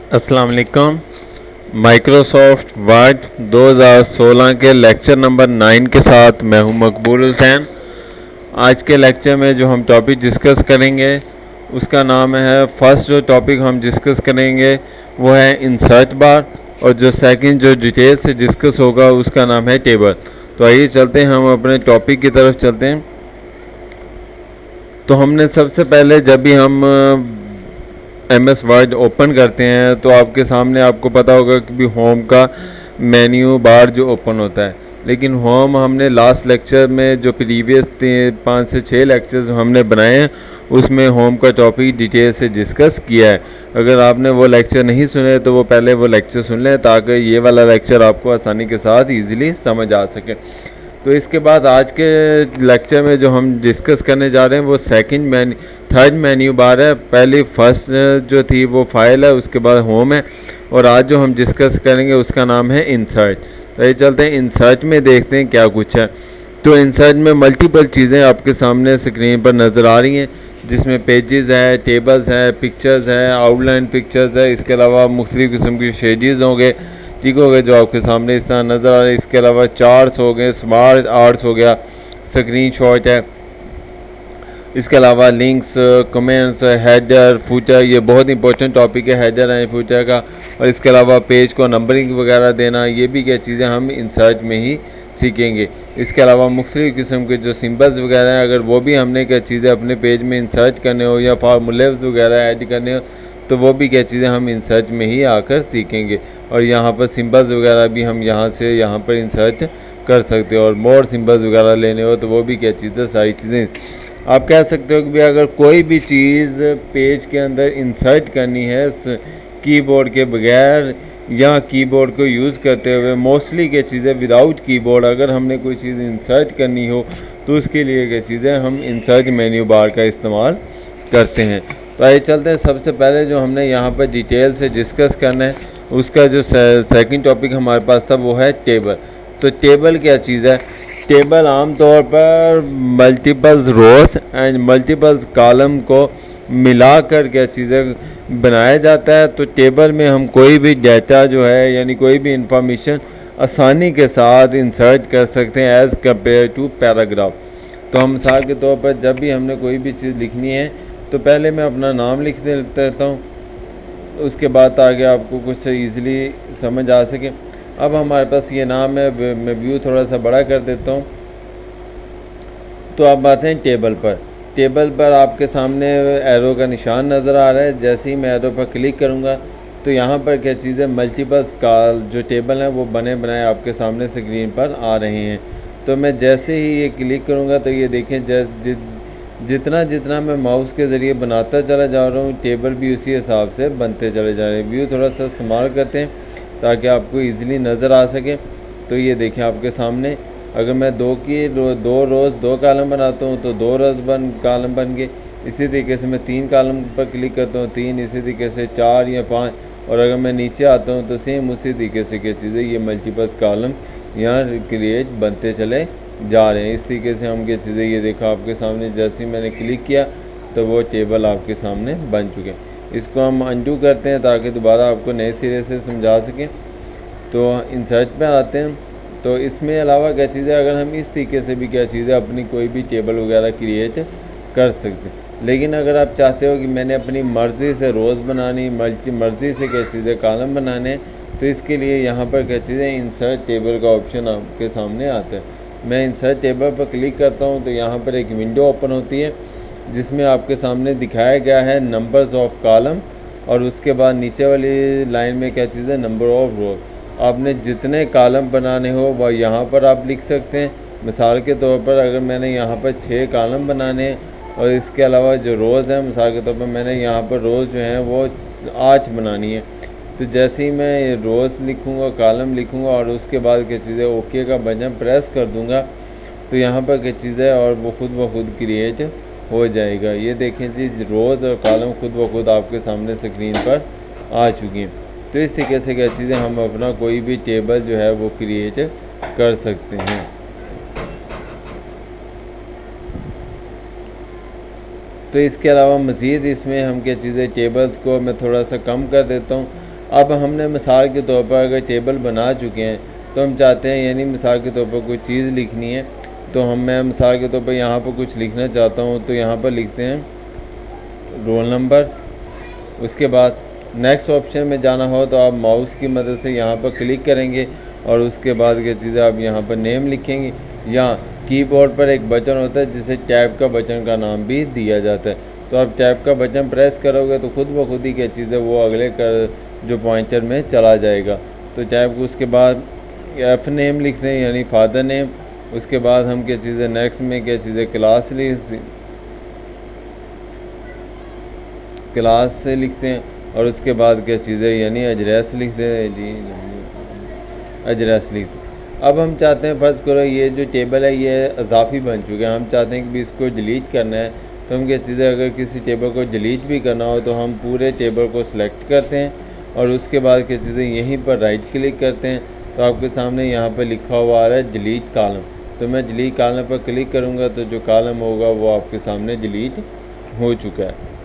अस्सलाम वालेकुम। Microsoft word 2016 के लेक्चर नंबर 9 के साथ मैं हूं मकबूल हुसैन। आज के लेक्चर में जो हम टॉपिक डिस्कस करेंगे उसका नाम है, फर्स्ट जो टॉपिक हम डिस्कस करेंगे वो है इंसर्ट बार, और जो सेकंड जो डिटेल से डिस्कस होगा उसका नाम है टेबल। तो आइए चलते हैं, हम अपने टॉपिक की तरफ चलते हैं। तो हमने सबसे पहले जब भी हम MS वर्ड ओपन करते हैं तो आपके सामने आपको पता होगा कि भी होम का मेन्यू बार जो ओपन होता है, लेकिन होम हमने लास्ट लेक्चर में जो प्रीवियस 5 से 6 लेक्चर्स हमने बनाए हैं उसमें होम का टॉपिक डिटेल से डिस्कस किया है। अगर आपने वो लेक्चर नहीं सुने तो वो पहले वो लेक्चर सुन लें ताकि ये वाला लेक्चर आपको आसानी के साथ ईज़िली समझ आ सके। तो इसके बाद आज के लेक्चर में जो हम डिस्कस करने जा रहे हैं वो थर्ड मेन्यू बार है। पहली फर्स्ट जो थी वो फाइल है, उसके बाद होम है, और आज जो हम डिस्कस करेंगे उसका नाम है इंसर्ट। तो ये चलते हैं इंसर्ट में, देखते हैं क्या कुछ है। तो इंसर्ट में मल्टीपल चीज़ें आपके सामने स्क्रीन पर नज़र आ रही हैं, जिसमें पेजेस है, टेबल्स है, पिक्चर्स है, आउटलाइन पिक्चर्स है, इसके अलावा मुख्तलिफ़ किस्म की शेडीज़ होंगे, ठीक हो गए, जो आपके सामने इस तरह नज़र आ रहे हैं। इसके अलावा चार्ट्स हो गए, स्मार्ट आर्ट्स हो गया, स्क्रीन शॉट है, इसके अलावा लिंक्स, कमेंट्स, हेडर, फूटर, ये बहुत इंपॉर्टेंट टॉपिक है हेडर एंड फूटर का। और इसके अलावा पेज को नंबरिंग वगैरह देना, ये भी क्या चीज़ें हम इंसर्ट में ही सीखेंगे। इसके अलावा मुख्तलिफ़ किस्म के जो सिंबल्स वगैरह हैं, अगर वो भी हमने क्या चीज़ें अपने पेज में इंसर्ट करने हो या फार्मूलेस वगैरह ऐड करने हो तो वो भी क्या चीज़ें हम इंसर्ट में ही आकर सीखेंगे। और यहाँ पर सिंबल्स वगैरह भी हम यहाँ से यहाँ पर इंसर्ट कर सकते हो, और मोर सिंबल्स वगैरह लेने हो तो वो भी क्या चीज़ें, सारी चीज़ें आप कह सकते हो कि भी अगर कोई भी चीज़ पेज के अंदर इंसर्ट करनी है कीबोर्ड के बगैर या कीबोर्ड को यूज़ करते हुए, मोस्टली क्या चीज़ें विदाउट कीबोर्ड अगर हमने कोई चीज़ इंसर्ट करनी हो तो उसके लिए क्या चीज़ें हम इंसर्ट मेन्यू बार का इस्तेमाल करते हैं। तो आइए चलते हैं, सबसे पहले जो हमने यहाँ पर डिटेल से डिस्कस करना है उसका जो सेकंड टॉपिक हमारे पास था वो है टेबल। तो टेबल क्या चीज़ है? टेबल आमतौर पर multiples rows and multiples column को मिलाकर क्या चीज़ें बनाया जाता है। तो टेबल में हम कोई भी डाटा जो है यानी कोई भी इंफॉर्मेशन आसानी के साथ इंसर्ट कर सकते हैं एज़ कम्पेयर टू पैराग्राफ। तो हम मिसाल के तौर पर जब भी हमने कोई भी चीज़ लिखनी है तो पहले मैं अपना नाम लिख देता हूँ, उसके बाद आगे आपको कुछ ईज़िली समझ आ सके। अब हमारे पास ये नाम है, मैं व्यू थोड़ा सा बड़ा कर देता हूँ। तो अब आते हैं टेबल पर। टेबल पर आपके सामने एरो का निशान नज़र आ रहा है। जैसे ही मैं एरो पर क्लिक करूँगा तो यहाँ पर क्या चीज़ है, मल्टीपल्स कॉल जो टेबल हैं वो बने बनाए आपके सामने स्क्रीन पर आ रहे हैं। तो मैं जैसे ही ये क्लिक करूँगा तो ये देखें जितना जितना मैं माउस के ज़रिए बनाता चला जा रहा हूँ टेबल भी उसी हिसाब से बनते चले जा रहे हैं। व्यू थोड़ा सा स्मॉल करते हैं ताकि आपको इजीली नज़र आ सके। तो ये देखें आपके सामने, अगर मैं दो रोज़ 2 कॉलम बनाता हूँ तो 2 रोज़ कॉलम बन गए। इसी तरीके से मैं 3 कॉलम पर क्लिक करता हूँ 3, इसी तरीके से 4 या 5, और अगर मैं नीचे आता हूँ तो सेम उसी तरीके से क्या चीज़ें ये मल्टीपल्स कॉलम यहाँ क्रिएट बनते चले जा रहे हैं। इस तरीके से हम क्या चीज़ें, ये देखा आपके सामने जैसे ही मैंने क्लिक किया तो वो टेबल आपके सामने बन चुके हैं। इसको हम अंडू करते हैं ताकि दोबारा आपको नए सिरे से समझा सकें। तो इंसर्ट पे आते हैं। तो इसमें अलावा क्या चीज़ें, अगर हम इस तरीके से भी क्या चीज़ें अपनी कोई भी टेबल वगैरह क्रिएट कर सकते हैं। लेकिन अगर आप चाहते हो कि मैंने अपनी मर्ज़ी से रोज़ बनानी, मर्ज़ी से क्या चीज़ें कॉलम बनाने, तो इसके लिए यहाँ पर क्या चीज़ें इंसर्ट टेबल का ऑप्शन आपके सामने आता है। मैं इंसर्ट टेबल पर क्लिक करता हूँ तो यहाँ पर एक विंडो ओपन होती है जिसमें आपके सामने दिखाया गया है नंबर्स ऑफ कॉलम, और उसके बाद नीचे वाली लाइन में क्या चीज़ है, नंबर ऑफ रोज। आपने जितने कॉलम बनाने हो वह यहाँ पर आप लिख सकते हैं। मिसाल के तौर पर अगर मैंने यहाँ पर 6 कॉलम बनाने हैं, और इसके अलावा जो रोज़ हैं मिसाल के तौर पर मैंने यहाँ पर रोज़ जो हैं वो 8 बनानी है। तो जैसे ही मैं रोज़ लिखूँगा, कॉलम लिखूँगा और उसके बाद क्या चीज़ें ओके का बटन प्रेस कर दूँगा तो यहाँ पर क्या चीज़ें और वो खुद ब खुद क्रिएट हो जाएगा। ये देखें जी, रोज़ और कॉलम खुद ब खुद आपके सामने स्क्रीन पर आ चुकी हैं। तो इस तरीके से क्या चीज़ें हम अपना कोई भी टेबल जो है वो क्रिएट कर सकते हैं। तो इसके अलावा मज़ीद इसमें हम क्या चीज़ें, टेबल्स को मैं थोड़ा सा कम कर देता हूँ अब हमने मिसाल के तौर पर अगर टेबल बना चुके हैं तो हम चाहते हैं यानी मिसाल के तौर पर कोई चीज़ लिखनी है, तो मैं मिसाल के तौर पर यहाँ पर कुछ लिखना चाहता हूँ, तो यहाँ पर लिखते हैं रोल नंबर। उसके बाद नेक्स्ट ऑप्शन में जाना हो तो आप माउस की मदद से यहाँ पर क्लिक करेंगे और उसके बाद क्या चीज़ें आप यहाँ पर नेम लिखेंगे, या कीबोर्ड पर एक बटन होता है जिसे टैब का बटन का नाम भी दिया जाता है, तो आप टैब का बटन प्रेस करोगे तो खुद ब खुद ही क्या चीज़ है वो अगले कर जो पॉइंटर में चला जाएगा। तो टैब को उसके बाद एफ नेम लिखते हैं यानी फादर नेम। उसके बाद हम क्या चीज़ है नेक्स्ट में क्या चीज़ है क्लास से लिखते हैं, और उसके बाद क्या चीज़ है यानी एड्रेस लिखते हैं जी, एड्रेस लिखते हैं। अब हम चाहते हैं फ़र्ज़ करो ये जो टेबल है ये इजाफी बन चुके हैं, हम चाहते हैं कि भी इसको डिलीट करना है, तो हम क्या चीज़ है अगर किसी टेबल को डिलीट भी करना हो तो हम पूरे टेबल को सिलेक्ट करते हैं और उसके बाद क्या चीज़ें यहीं पर राइट क्लिक करते हैं, तो आपके सामने यहाँ पर लिखा हुआ आ रहा है डिलीट कॉलम। तो मैं डिलीट कॉलम पर क्लिक करूँगा तो जो कॉलम होगा वो आपके सामने डिलीट हो चुका है।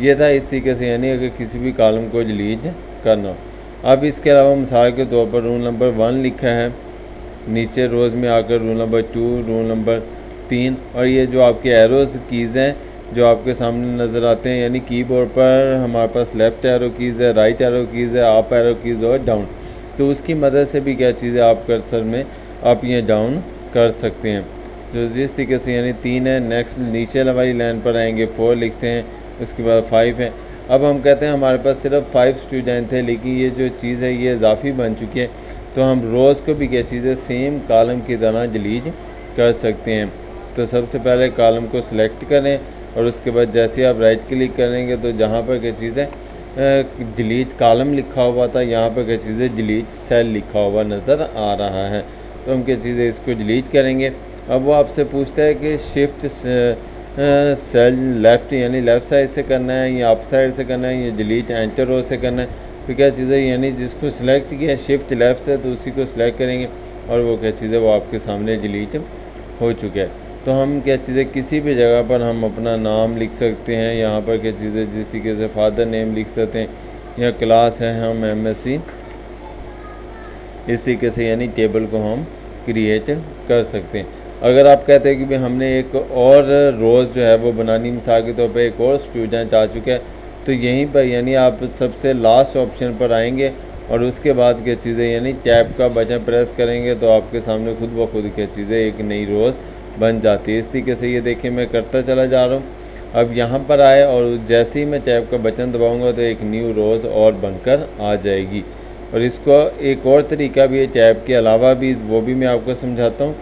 ये था इस तरीके से यानी अगर किसी भी कॉलम को डिलीट करना हो। अब इसके अलावा मिसाल के तौर पर रूल नंबर 1 लिखा है, नीचे रोज़ में आकर रूल नंबर 2, रूल नंबर 3, और ये जो आपके एरोज़ कीज़ हैं जो आपके सामने नज़र आते हैं, यानी कीबोर्ड पर हमारे पास लेफ़्ट एरो कीज़ है, राइट एरो कीज़ है, अप एरो कीज़ और डाउन, तो उसकी मदद से भी क्या चीज़ें आप कर्सर में आप ये डाउन कर सकते हैं। जो जिस तरीके से यानी 3 है, नेक्स्ट नीचे वाली लाइन पर आएंगे 4 लिखते हैं, उसके बाद 5 है। अब हम कहते हैं हमारे पास सिर्फ 5 स्टूडेंट थे, लेकिन ये जो चीज़ है ये इजाफी बन चुकी है, तो हम रोज़ को भी क्या चीज़ है सेम कॉलम की तरह डिलीट कर सकते हैं। तो सबसे पहले कॉलम को सिलेक्ट करें और उसके बाद जैसे आप राइट क्लिक करेंगे तो जहाँ पर क्या चीज़ है डिलीट कॉलम लिखा हुआ था, यहाँ पर क्या चीज़ है डिलीट सेल लिखा हुआ नज़र आ रहा है, तो हम क्या चीज़ है इसको डिलीट करेंगे। अब वो आपसे पूछता है कि शिफ्ट सेल लेफ़्ट यानी लेफ़्ट साइड से करना है या अप साइड से करना है या डिलीट एंटर रो से करना है, तो क्या चीज़ है यानी जिसको सिलेक्ट किया शिफ्ट लेफ़्ट से तो उसी को सिलेक्ट करेंगे और वो क्या चीज़ है वो आपके सामने डिलीट हो चुका है। तो हम क्या चीज़ है किसी भी जगह पर हम अपना नाम लिख सकते हैं, यहाँ पर क्या चीज़ है जिस तरीके से फादर नेम लिख सकते हैं, या क्लास है हम MSc, इस तरीके से यानी टेबल को हम क्रिएट कर सकते हैं। अगर आप कहते हैं कि भाई हमने एक और रोज़ जो है वो बनानी, मिसाल के तौर पे एक और स्टूडेंट आ चुका है, तो यहीं पर यानी आप सबसे लास्ट ऑप्शन पर आएंगे और उसके बाद क्या चीज़ें यानी टैब का बटन प्रेस करेंगे तो आपके सामने खुद ब खुद क्या चीज़ें एक नई रोज़ बन जाती है। इस तरीके से ये देखिए मैं करता चला जा रहा हूँ, अब यहाँ पर आए और जैसे ही मैं टैब का बटन दबाऊँगा तो एक न्यू रोज़ और बनकर आ जाएगी। और इसको एक और तरीका भी है टैब के अलावा भी, वो भी मैं आपको समझाता हूँ।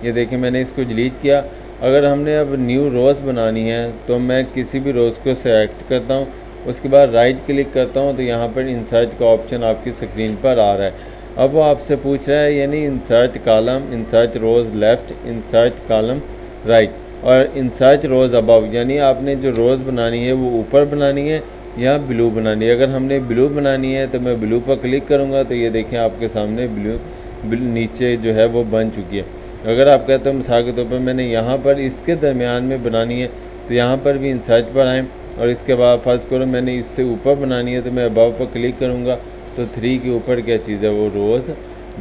ये देखिए मैंने इसको डिलीट किया। अगर हमने अब न्यू रोज़ बनानी है तो मैं किसी भी रोज़ को सेलेक्ट करता हूँ, उसके बाद राइट क्लिक करता हूँ तो यहाँ पर इंसर्ट का ऑप्शन आपकी स्क्रीन पर आ रहा है। अब वो आपसे पूछ रहा है यानी इंसर्ट कॉलम, इंसर्ट रोज़ लेफ़्ट, इंसर्ट कॉलम राइट और इंसर्ट रोज़ अबव, यानी आपने जो रोज़ बनानी है वो ऊपर बनानी है या ब्लू बनानी है। अगर हमने ब्लू बनानी है तो मैं ब्लू पर क्लिक करूँगा तो ये देखें आपके सामने ब्लू नीचे जो है वो बन चुकी है। अगर आप कहते हो मिसाल के तौर पर मैंने यहाँ पर इसके दरमियान में बनानी है तो यहाँ पर भी इंसर्ट पर आएँ और इसके बाद फर्स्ट करो मैंने इससे ऊपर बनानी है तो मैं अबव पर क्लिक करूँगा तो 3 के ऊपर क्या चीज़ है वो रोज़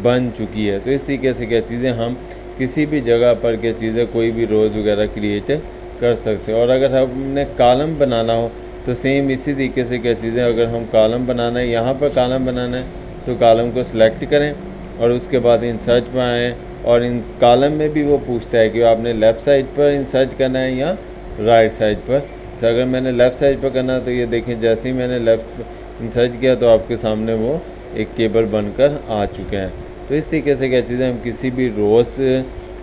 बन चुकी है। तो इस तरीके से क्या चीज़ें हम किसी भी जगह पर क्या चीज़ें कोई भी रोज़ वगैरह क्रिएट कर सकते हैं। और अगर हमने कॉलम बनाना हो तो सेम इसी तरीके से क्या चीज़ें अगर हम कॉलम बनाना है, यहाँ पर कॉलम बनाना है तो कॉलम को सिलेक्ट करें और उसके बाद इंसर्ट पर आएँ और इन कॉलम में भी वो पूछता है कि आपने लेफ़्ट साइड पर इंसर्ट करना है या राइट साइड पर। तो अगर मैंने लेफ़्ट साइड पर करना है तो ये देखें जैसे ही मैंने लेफ़्ट इंसर्ट किया तो आपके सामने वो एक टेबल बनकर आ चुके हैं। तो इस तरीके से क्या चीज़ें हम किसी भी रोज़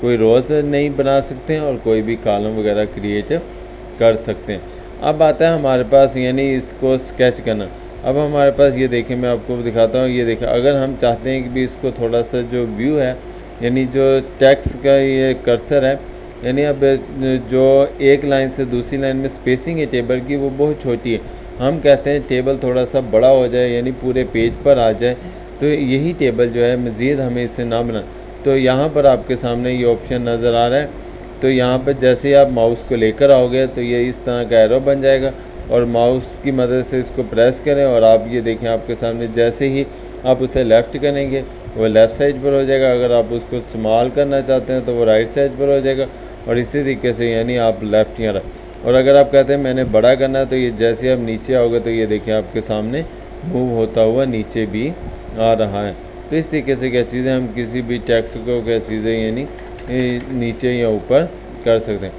कोई रोज़ नहीं बना सकते हैं और कोई भी कॉलम वगैरह क्रिएट कर सकते हैं। अब आता है हमारे पास यानी इसको स्केच करना। अब हमारे पास ये देखें मैं आपको दिखाता हूँ, ये देखें अगर हम चाहते हैं कि भी इसको थोड़ा सा जो व्यू है यानी जो टेक्स्ट का ये कर्सर है यानी अब जो एक लाइन से दूसरी लाइन में स्पेसिंग है टेबल की वो बहुत छोटी है, हम कहते हैं टेबल थोड़ा सा बड़ा हो जाए यानी पूरे पेज पर आ जाए, तो यही टेबल जो है मज़ीद हमें इससे ना बना। तो यहाँ पर आपके सामने ये ऑप्शन नज़र आ रहा है, तो यहाँ पर जैसे ही आप माउस को लेकर आओगे तो ये इस तरह का एरो बन जाएगा और माउस की मदद से इसको प्रेस करें और आप ये देखें आपके सामने जैसे ही आप उसे लेफ़्ट करेंगे वो लेफ़्ट साइड पर हो जाएगा, अगर आप उसको स्मॉल करना चाहते हैं तो वो राइट साइड पर हो जाएगा, और इसी तरीके से यानी आप लेफ़्ट या राइट। और अगर आप कहते हैं मैंने बड़ा करना है तो ये जैसे आप नीचे आओगे तो ये देखिए आपके सामने मूव होता हुआ नीचे भी आ रहा है। तो इस तरीके से क्या चीज़ें हम किसी भी टेक्स्ट को क्या चीज़ें यानी नीचे या ऊपर कर सकते हैं।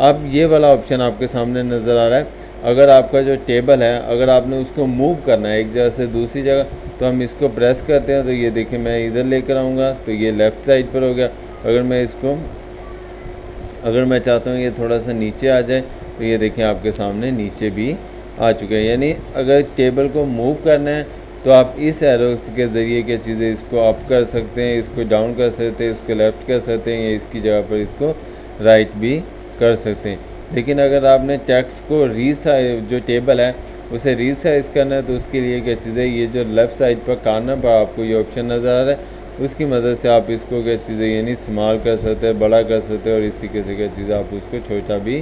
अब ये वाला ऑप्शन आपके सामने नज़र आ रहा है, अगर आपका जो टेबल है अगर आपने उसको मूव करना है एक जगह से दूसरी जगह, तो हम इसको प्रेस करते हैं तो ये देखिए मैं इधर लेकर आऊँगा तो ये लेफ़्ट साइड पर हो गया। अगर मैं चाहता हूँ ये थोड़ा सा नीचे आ जाए तो ये देखिए आपके सामने नीचे भी आ चुके हैं। यानी अगर टेबल को मूव करना है तो आप इस एरोस के ज़रिए क्या चीज़ें इसको अप कर सकते हैं, इसको डाउन कर सकते हैं, इसको लेफ़्ट कर सकते हैं, या इसकी जगह पर इसको राइट भी कर सकते हैं। लेकिन अगर आपने टेक्स्ट को रीसाइज जो टेबल है उसे रीसाइज करना है तो उसके लिए क्या चीज़ें ये जो लेफ़्ट साइड पर कॉर्नर पर आपको ये ऑप्शन नज़र आ रहा है, उसकी मदद से आप इसको क्या चीज़ें यानी स्मॉल कर सकते हैं, बड़ा कर सकते हैं, और इसी के से क्या चीज़ें आप उसको छोटा भी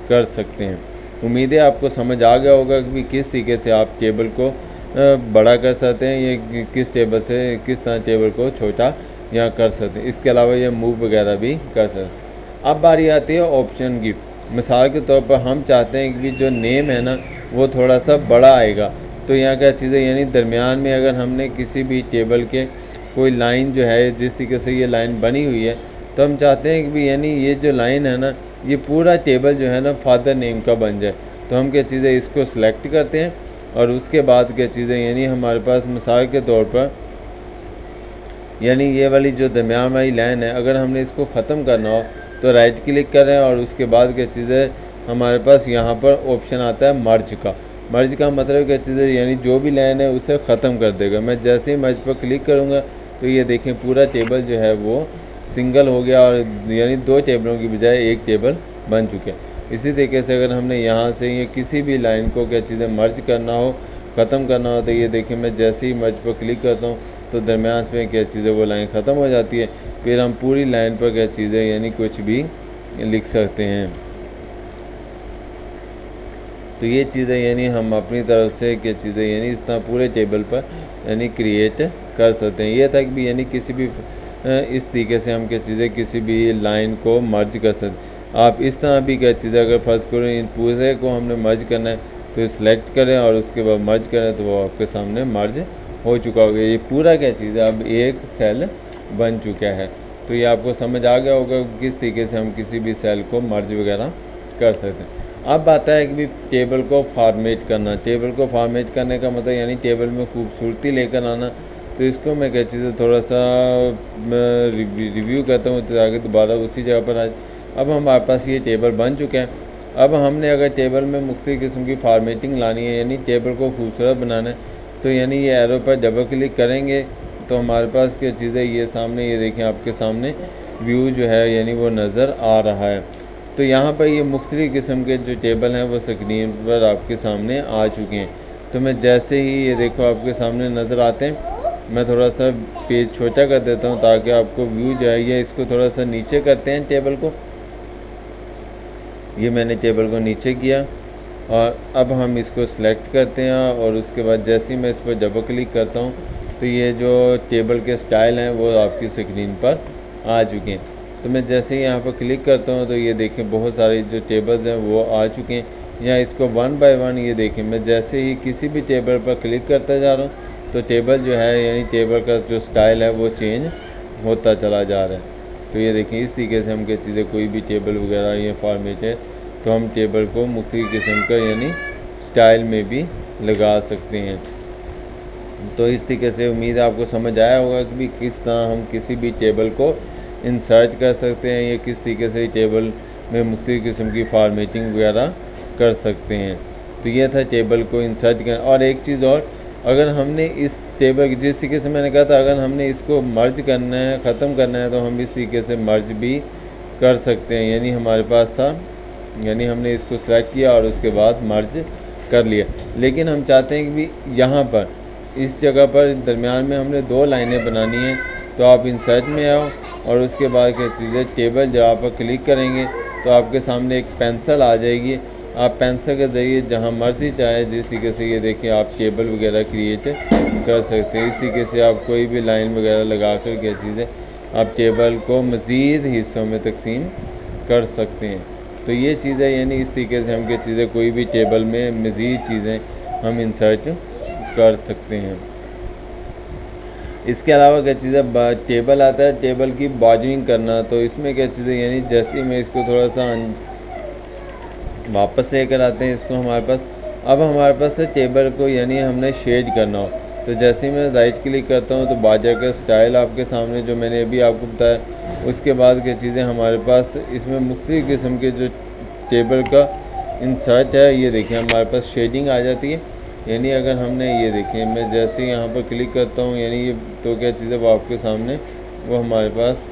कर सकते हैं। उम्मीद है आपको समझ आ गया होगा कि किस तरीके से आप टेबल को बड़ा कर सकते हैं, ये किस तरह टेबल को छोटा या कर सकते हैं। इसके अलावा ये मूव वगैरह भी कर सकते हैं। अब बारी आती है ऑप्शन की। मिसाल के तौर पर हम चाहते हैं कि जो नेम है ना वो थोड़ा सा बड़ा आएगा, तो यहाँ क्या चीज़ें यानी दरमियान में अगर हमने किसी भी टेबल के कोई लाइन जो है जिस तरीके से ये लाइन बनी हुई है, तो हम चाहते हैं कि भी यानी ये जो लाइन है ना ये पूरा टेबल जो है ना फादर नेम का बन जाए। तो हम क्या चीज़ें इसको सिलेक्ट करते हैं और उसके बाद क्या चीज़ें यानी हमारे पास मिसाल के तौर पर यानी ये वाली जो दरमियान वाली लाइन है अगर हमने इसको ख़त्म करना हो तो राइट क्लिक करें और उसके बाद क्या चीज़ें हमारे पास यहाँ पर ऑप्शन आता है मर्ज का। मर्ज का मतलब क्या चीज़ें यानी जो भी लाइन है उसे ख़त्म कर देगा। मैं जैसे ही मर्ज पर क्लिक करूँगा तो ये देखें पूरा टेबल जो है वो सिंगल हो गया, और यानी दो टेबलों की बजाय एक टेबल बन चुके हैं। इसी तरीके से अगर हमने यहाँ से ये किसी भी लाइन को क्या चीज़ें मर्ज करना हो, ख़त्म करना हो, तो ये देखिए मैं जैसे ही मर्ज पर क्लिक करता हूँ तो दरमियान में क्या चीज़ें वो लाइन ख़त्म हो जाती है। फिर हम पूरी लाइन पर क्या चीज़ें यानी कुछ भी लिख सकते हैं। तो ये चीज़ें यानी हम अपनी तरफ से क्या चीज़ें यानी इस तरह पूरे टेबल पर यानी क्रिएट कर सकते हैं। ये था कि भी यानी किसी भी इस तरीके से हम क्या चीज़ें किसी भी लाइन को मर्ज कर सकते। आप इस तरह भी क्या चीज़ें अगर फ़र्ज़ करें इन पूरे को हमने मर्ज करना है तो सिलेक्ट करें और उसके बाद मर्ज करें तो वो आपके सामने मर्ज हो चुका होगा। ये पूरा क्या चीज़ है अब एक सेल बन चुका है। तो ये आपको समझ आ गया होगा किस तरीके से हम किसी भी सेल को मर्ज वगैरह कर सकते हैं। अब आता है कि भी टेबल को फॉर्मेट करना। टेबल को फॉर्मेट करने का मतलब यानी टेबल में खूबसूरती लेकर आना। तो इसको मैं क्या चीज़ थोड़ा सा रिव्यू करता हूँ तो आगे दोबारा उसी जगह पर आज। अब हमारे पास ये टेबल बन चुके हैं। अब हमने अगर टेबल में मुख्तलिफ़ किस्म की फार्मेटिंग लानी है यानी टेबल को खूबसूरत बनाना है तो यानी ये एरो पर डबल क्लिक करेंगे तो हमारे पास क्या चीज़ें ये सामने ये देखें आपके सामने व्यू जो है यानी वो नज़र आ रहा है। तो यहाँ पर ये मुख्तलिफ़ किस्म के जो टेबल हैं वो स्क्रीन पर आपके सामने आ चुके हैं। तो मैं जैसे ही ये देखो आपके सामने नज़र आते हैं, मैं थोड़ा सा पेज छोटा कर देता हूँ ताकि आपको व्यू जो है ये इसको थोड़ा सा नीचे करते हैं टेबल को। ये मैंने टेबल को नीचे किया और अब हम इसको सिलेक्ट करते हैं और उसके बाद जैसे ही मैं इस पर डबल क्लिक करता हूँ तो ये जो टेबल के स्टाइल हैं वो आपकी स्क्रीन पर आ चुके हैं। तो मैं जैसे ही यहाँ पर क्लिक करता हूँ तो ये देखें बहुत सारे जो टेबल्स हैं वो आ चुके हैं। या इसको वन बाय वन ये देखें मैं जैसे ही किसी भी टेबल पर क्लिक करता जा रहा हूँ तो टेबल जो है यानी टेबल का जो स्टाइल है वो चेंज होता चला जा रहा है। तो ये देखें इस तरीके से हम क्या चीज़ें कोई भी टेबल वगैरह ये फॉर्मेट है तो हम टेबल को मुख्तलिफ़ किस्म का यानी स्टाइल में भी लगा सकते हैं। तो इस तरीके से उम्मीद है आपको समझ आया होगा कि भी किस तरह हम किसी भी टेबल को इंसर्ट कर सकते हैं या किस तरीके से टेबल में मुख्तलिफ़ किस्म की फॉर्मेटिंग वगैरह कर सकते हैं। तो ये था टेबल को इंसर्ट करना। और एक चीज़ और, अगर हमने इस टेबल जिस तरीके से मैंने कहा था अगर हमने इसको मर्ज करना है ख़त्म करना है तो हम इस तरीके से मर्ज भी कर सकते हैं। यानी हमारे पास था यानी हमने इसको सेलेक्ट किया और उसके बाद मर्ज कर लिया। लेकिन हम चाहते हैं कि भी यहाँ पर इस जगह पर दरमियान में हमने दो लाइनें बनानी हैं। तो आप इंसर्ट में आओ और उसके बाद क्या चीज़ें टेबल जहाँ पर क्लिक करेंगे तो आपके सामने एक पेंसिल आ जाएगी आप पेंसिल के ज़रिए जहाँ मर्ज़ी चाहे जिस तरीके से ये देखिए आप टेबल वगैरह क्रिएट कर सकते हैं। इस तरीके से आप कोई भी लाइन वगैरह लगा कर क्या चीज़ें आप टेबल को मज़ीद हिस्सों में तकसीम कर सकते हैं। तो ये चीज़ें यानी इस तरीके से हम क्या चीज़ें कोई भी टेबल में मज़ीद चीज़ें हम इंसर्ट कर सकते हैं। इसके अलावा क्या चीज़ें टेबल आता है टेबल की बॉर्डरिंग करना, तो इसमें क्या चीज़ें यानी जैसे मैं इसको थोड़ा सा वापस लेकर आते हैं इसको हमारे पास, अब हमारे पास से टेबल को यानी हमने शेड करना हो, तो जैसे ही मैं राइट क्लिक करता हूँ तो बाजा का स्टाइल आपके सामने जो मैंने अभी आपको बताया। उसके बाद क्या चीज़ें हमारे पास इसमें मुख्तलिफ़ किस्म के जो टेबल का इंसर्ट है, ये देखिए हमारे पास शेडिंग आ जाती है। यानी अगर हमने ये देखिए मैं जैसे यहाँ पर क्लिक करता हूँ यानी ये तो क्या चीज़ें वो आपके सामने वो हमारे पास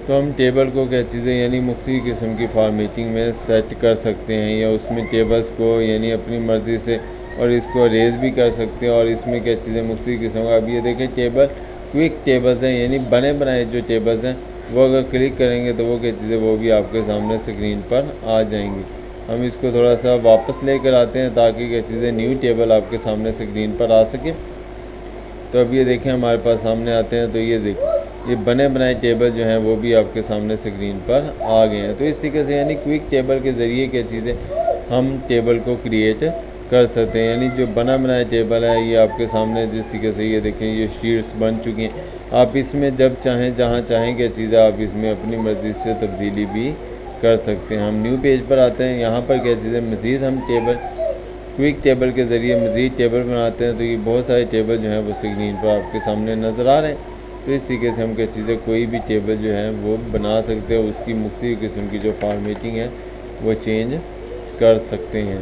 तो हम टेबल को क्या चीज़ें यानी मुख्तलिफ़ किस्म की फॉर्मेटिंग में सेट कर सकते हैं, या उसमें टेबल्स को यानी अपनी मर्ज़ी से और इसको रेज़ भी कर सकते हैं। और इसमें क्या चीज़ें मुख्तलिफ़ किस्म का, अब ये देखें टेबल क्विक टेबल्स हैं यानी बने बनाए जो टेबल्स हैं वो अगर क्लिक करेंगे तो वो क्या चीज़ें वो भी आपके सामने स्क्रीन पर आ जाएंगी। हम इसको थोड़ा सा वापस लेकर आते हैं ताकि क्या चीज़ें न्यू टेबल आपके सामने स्क्रीन पर आ सके। तो अब ये देखें हमारे पास सामने आते हैं तो ये देखिए ये बने बनाए टेबल जो हैं वो भी आपके सामने स्क्रीन पर आ गए हैं। तो इस तरीके से यानी क्विक टेबल के ज़रिए क्या चीज़ें हम टेबल को क्रिएट कर सकते हैं। यानी जो बना बनाया टेबल है ये आपके सामने जिस तरीके से ये देखें ये शीट्स बन चुकी हैं, आप इसमें जब चाहें जहाँ चाहें क्या चीज़ें आप इसमें अपनी मर्ज़ी से तब्दीली भी कर सकते हैं। हम न्यू पेज पर आते हैं, यहाँ पर क्या चीज़ें मज़ीद हम टेबल क्विक टेबल के ज़रिए मज़ीद टेबल बनाते हैं। तो ये बहुत सारे टेबल जो हैं वो स्क्रीन पर आपके सामने नज़र आ रहे हैं। तो इस तरीके से हम क्या चीज़ें कोई भी टेबल जो है वो बना सकते हैं, उसकी मुख्तलिफ़ किस्म की जो फॉर्मेटिंग है वो चेंज कर सकते हैं।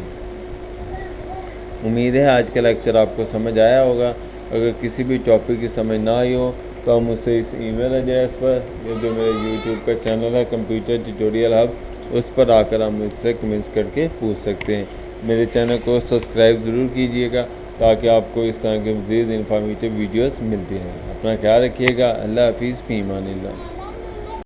उम्मीद है आज का लेक्चर आपको समझ आया होगा। अगर किसी भी टॉपिक की समझ ना आई हो तो हम मुझसे इस ईमेल एड्रेस पर जो मेरे यूट्यूब का चैनल है कंप्यूटर ट्यूटोरियल हब, उस पर आकर आप मुझसे कमेंट्स करके पूछ सकते हैं। मेरे चैनल को सब्सक्राइब ज़रूर कीजिएगा ताकि आपको इस तरह के मज़ीद इन्फॉर्मेटिव वीडियोस मिलती हैं। अपना ख्याल रखिएगा। अल्लाह हाफिज़, फ़ी अमानिल्लाह।